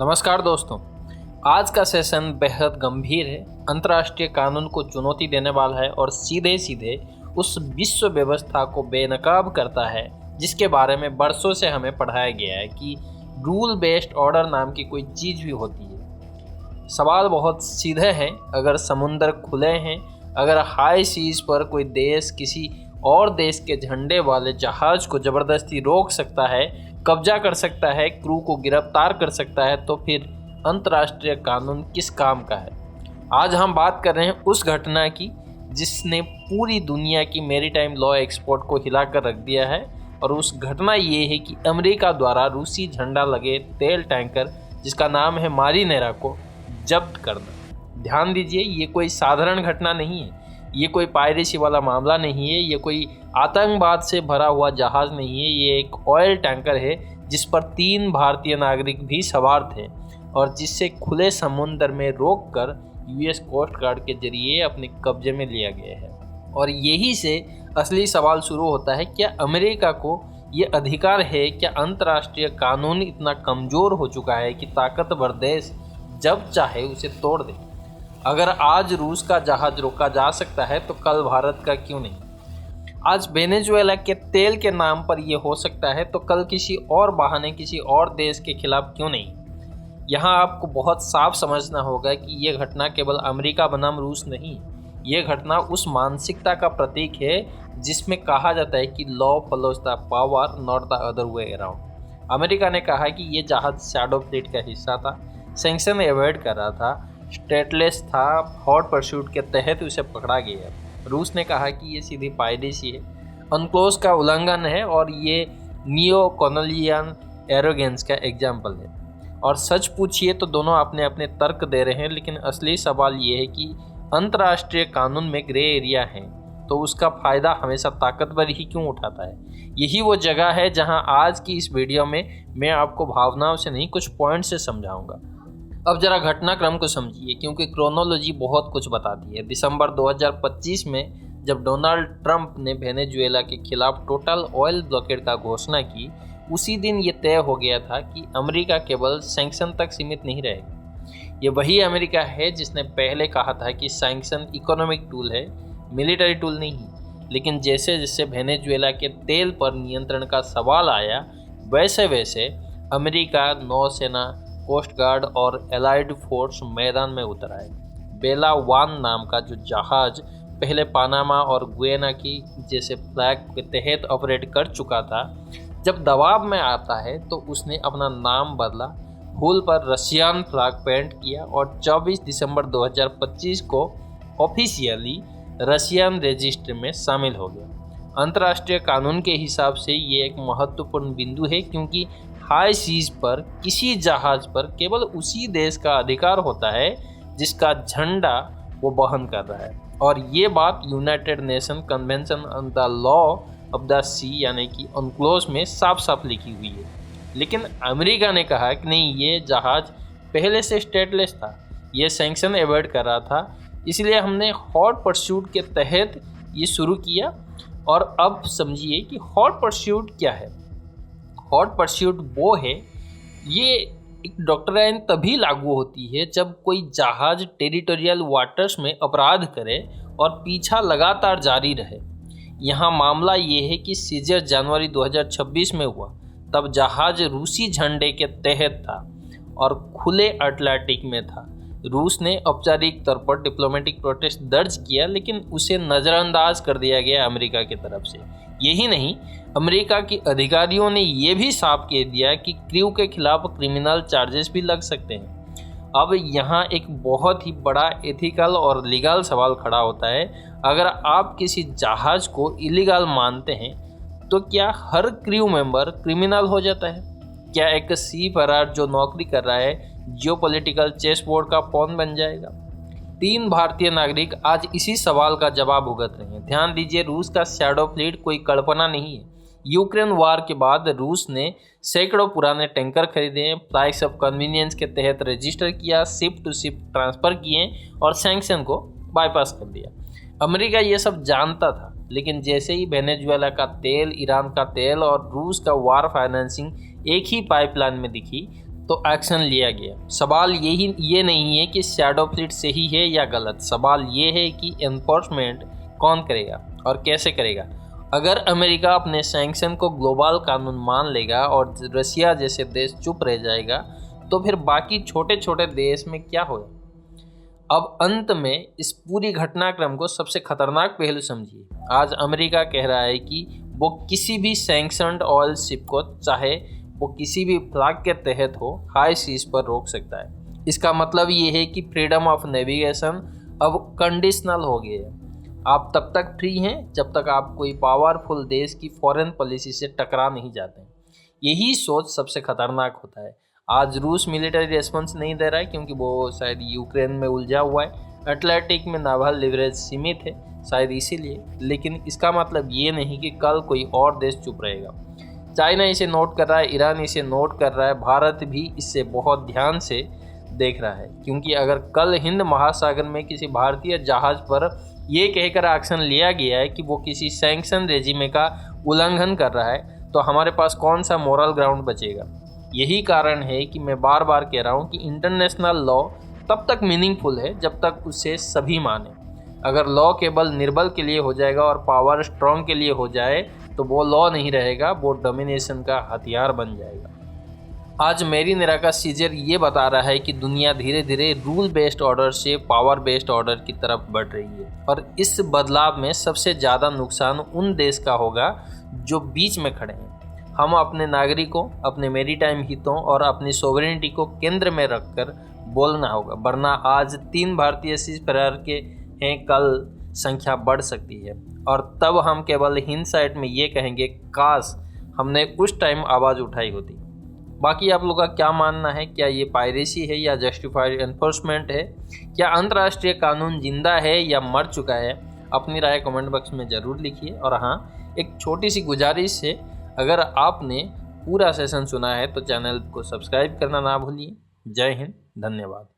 नमस्कार दोस्तों। आज का सेशन बेहद गंभीर है, अंतर्राष्ट्रीय कानून को चुनौती देने वाला है और सीधे सीधे उस विश्व व्यवस्था को बेनकाब करता है जिसके बारे में बरसों से हमें पढ़ाया गया है कि रूल बेस्ड ऑर्डर नाम की कोई चीज़ भी होती है। सवाल बहुत सीधे हैं। अगर समुंदर खुले हैं, अगर हाई सीज पर कोई देश किसी और देश के झंडे वाले जहाज़ को ज़बरदस्ती रोक सकता है, कब्जा कर सकता है, क्रू को गिरफ्तार कर सकता है, तो फिर अंतर्राष्ट्रीय कानून किस काम का है। आज हम बात कर रहे हैं उस घटना की जिसने पूरी दुनिया की मैरीटाइम लॉ एक्सपोर्ट को हिलाकर रख दिया है। और उस घटना ये है कि अमेरिका द्वारा रूसी झंडा लगे तेल टैंकर जिसका नाम है मारीनेरा को जब्त करना। ध्यान दीजिए, ये कोई साधारण घटना नहीं है, ये कोई पायरेसी वाला मामला नहीं है, ये कोई आतंकवाद से भरा हुआ जहाज़ नहीं है। ये एक ऑयल टैंकर है जिस पर 3 भारतीय नागरिक भी सवार थे और जिससे खुले समुद्र में रोककर यूएस कोस्ट गार्ड के जरिए अपने कब्जे में लिया गया है। और यही से असली सवाल शुरू होता है, क्या अमेरिका को ये अधिकार है, क्या अंतर्राष्ट्रीय कानून इतना कमज़ोर हो चुका है कि ताकतवर देश जब चाहे उसे तोड़ दे। अगर आज रूस का जहाज़ रोका जा सकता है तो कल भारत का क्यों नहीं। आज वेनेजुएला के तेल के नाम पर यह हो सकता है तो कल किसी और बहाने किसी और देश के खिलाफ क्यों नहीं। यहाँ आपको बहुत साफ समझना होगा कि ये घटना केवल अमेरिका बनाम रूस नहीं, ये घटना उस मानसिकता का प्रतीक है जिसमें कहा जाता है कि law follows the power not the other way around. America ने कहा कि ये जहाज़ शैडो फ्लीट का हिस्सा था, सैंक्शन अवॉइड कर रहा था, स्टेटलेस था, हॉट परस्यूट के तहत उसे पकड़ा गया। रूस ने कहा कि ये सीधी पायरेसी है, अनक्लोज का उल्लंघन है और ये नियो कॉलोनियल एरोगेंस का एग्जाम्पल है। और सच पूछिए तो दोनों अपने अपने तर्क दे रहे हैं, लेकिन असली सवाल ये है कि अंतर्राष्ट्रीय कानून में ग्रे एरिया है तो उसका फ़ायदा हमेशा ताकतवर ही क्यों उठाता है। यही वो जगह है जहां आज की इस वीडियो में मैं आपको भावनाओं से नहीं कुछ पॉइंट से समझाऊंगा। अब जरा घटनाक्रम को समझिए क्योंकि क्रोनोलॉजी बहुत कुछ बताती है। दिसंबर 2025 में जब डोनाल्ड ट्रंप ने वेनेजुएला के खिलाफ टोटल ऑयल ब्लॉकेड का घोषणा की, उसी दिन ये तय हो गया था कि अमेरिका केवल सैंक्शन तक सीमित नहीं रहेगी। ये वही अमेरिका है जिसने पहले कहा था कि सैंक्शन इकोनॉमिक टूल है, मिलिट्री टूल नहीं। लेकिन जैसे जैसे वेनेजुएला के तेल पर नियंत्रण का सवाल आया, वैसे वैसे अमेरिका, नौसेना, कोस्ट गार्ड और एलाइड फोर्स मैदान में उतर आए। बेला वान नाम का जो जहाज़ पहले पनामा और गुयाना की जैसे फ्लैग के तहत ऑपरेट कर चुका था, जब दबाव में आता है तो उसने अपना नाम बदला, हुल पर रशियन फ्लैग पेंट किया और 24 दिसंबर 2025 को ऑफिशियली रशियन रजिस्टर में शामिल हो गया। अंतर्राष्ट्रीय कानून के हिसाब से ये एक महत्वपूर्ण बिंदु है क्योंकि हाई सीज पर किसी जहाज़ पर केवल उसी देश का अधिकार होता है जिसका झंडा वो वहन कर रहा है। और ये बात United Nation Convention on the law of the sea यानी कि अनक्लोज में साफ साफ लिखी हुई है। लेकिन अमेरिका ने कहा कि नहीं, ये जहाज़ पहले से स्टेटलेस था, ये सैंक्शन अवॉइड कर रहा था, इसलिए हमने हॉट परस्यूट के तहत ये शुरू किया। और अब समझिए कि हॉट परस्यूट क्या है। हॉट परस्यूट वो है, ये एक डॉक्ट्राइन तभी लागू होती है जब कोई जहाज़ टेरिटोरियल वाटर्स में अपराध करे और पीछा लगातार जारी रहे। यहाँ मामला ये है कि सीजर जनवरी 2026 में हुआ, तब जहाज़ रूसी झंडे के तहत था और खुले अटलांटिक में था। रूस ने औपचारिक तौर पर डिप्लोमेटिक प्रोटेस्ट दर्ज किया, लेकिन उसे नज़रअंदाज कर दिया गया अमेरिका की तरफ से। यही नहीं, अमेरिका के अधिकारियों ने यह भी साफ कह दिया कि क्रू के खिलाफ क्रिमिनल चार्जेस भी लग सकते हैं। अब यहाँ एक बहुत ही बड़ा एथिकल और लीगल सवाल खड़ा होता है। अगर आप किसी जहाज़ को इलीगल मानते हैं तो क्या हर क्रू मेंबर क्रिमिनल हो जाता है? क्या एक सी फरार जो नौकरी कर रहा है जियोपॉलिटिकल चेस बोर्ड का पॉन बन जाएगा? 3 भारतीय नागरिक आज इसी सवाल का जवाब भुगत रहे हैं। ध्यान दीजिए, रूस का शैडो फ्लीट कोई कल्पना नहीं है। यूक्रेन वार के बाद रूस ने सैकड़ों पुराने टैंकर खरीदे, फ्लाइट्स ऑफ कन्वीनियंस के तहत रजिस्टर किया, शिप टू शिप ट्रांसफ़र किए और सैंक्शन को बाईपास कर दिया। अमेरिका ये सब जानता था, लेकिन जैसे ही वेनेजुएला का तेल, ईरान का तेल और रूस का वार फाइनेंसिंग एक ही पाइपलाइन में दिखी, तो एक्शन लिया गया। सवाल ये नहीं है कि शैडो फ्लीट सही है या गलत, सवाल ये है कि एनफोर्समेंट कौन करेगा और कैसे करेगा। अगर अमेरिका अपने सैंक्शन को ग्लोबल कानून मान लेगा और रशिया जैसे देश चुप रह जाएगा तो फिर बाकी छोटे छोटे देश में क्या होगा। अब अंत में इस पूरी घटनाक्रम को सबसे खतरनाक पहलू समझिए। आज अमेरिका कह रहा है कि वो किसी भी सैंक्शनड ऑयल शिप को, चाहे वो किसी भी फ्लैग के तहत हो, हाई सीज पर रोक सकता है। इसका मतलब ये है कि फ्रीडम ऑफ नेविगेशन अब कंडीशनल हो गया है। आप तब तक फ्री हैं जब तक आप कोई पावरफुल देश की फॉरेन पॉलिसी से टकरा नहीं जाते। यही सोच सबसे खतरनाक होता है। आज रूस मिलिट्री रिस्पॉन्स नहीं दे रहा है क्योंकि वो शायद यूक्रेन में उलझा हुआ है, अटलांटिक में नावल लिवरेज सीमित है शायद इसीलिए। लेकिन इसका मतलब ये नहीं कि कल कोई और देश चुप रहेगा। चाइना इसे नोट कर रहा है, ईरान इसे नोट कर रहा है, भारत भी इससे बहुत ध्यान से देख रहा है। क्योंकि अगर कल हिंद महासागर में किसी भारतीय जहाज़ पर यह कहकर एक्शन लिया गया है कि वो किसी सैंक्शन रेजिमे का उल्लंघन कर रहा है तो हमारे पास कौन सा मोरल ग्राउंड बचेगा। यही कारण है कि मैं बार बार कह रहा हूँ कि इंटरनेशनल लॉ तब तक मीनिंगफुल है जब तक उसे सभी माने। अगर लॉ केवल निर्बल के लिए हो जाएगा और पावर स्ट्रॉन्ग के लिए हो जाए तो वो लॉ नहीं रहेगा, वो डोमिनेशन का हथियार बन जाएगा। आज मेरी निराका सीजर ये बता रहा है कि दुनिया धीरे धीरे रूल बेस्ड ऑर्डर से पावर बेस्ड ऑर्डर की तरफ बढ़ रही है और इस बदलाव में सबसे ज़्यादा नुकसान उन देश का होगा जो बीच में खड़े हैं। हम अपने नागरिकों, अपने मैरीटाइम हितों और अपनी सोवरेनिटी को केंद्र में रखकर बोलना होगा, वरना आज 3 भारतीय सीज़फायर के हैं, कल संख्या बढ़ सकती है और तब हम केवल हिंद साइड में ये कहेंगे काश हमने उस टाइम आवाज़ उठाई होती। बाकी आप लोग का क्या मानना है? क्या ये पायरेसी है या जस्टिफाइड एनफोर्समेंट है? क्या अंतर्राष्ट्रीय कानून जिंदा है या मर चुका है? अपनी राय कमेंट बॉक्स में ज़रूर लिखिए। और हाँ, एक छोटी सी गुजारिश है, अगर आपने पूरा सेशन सुना है तो चैनल को सब्सक्राइब करना ना भूलिए। जय हिंद, धन्यवाद।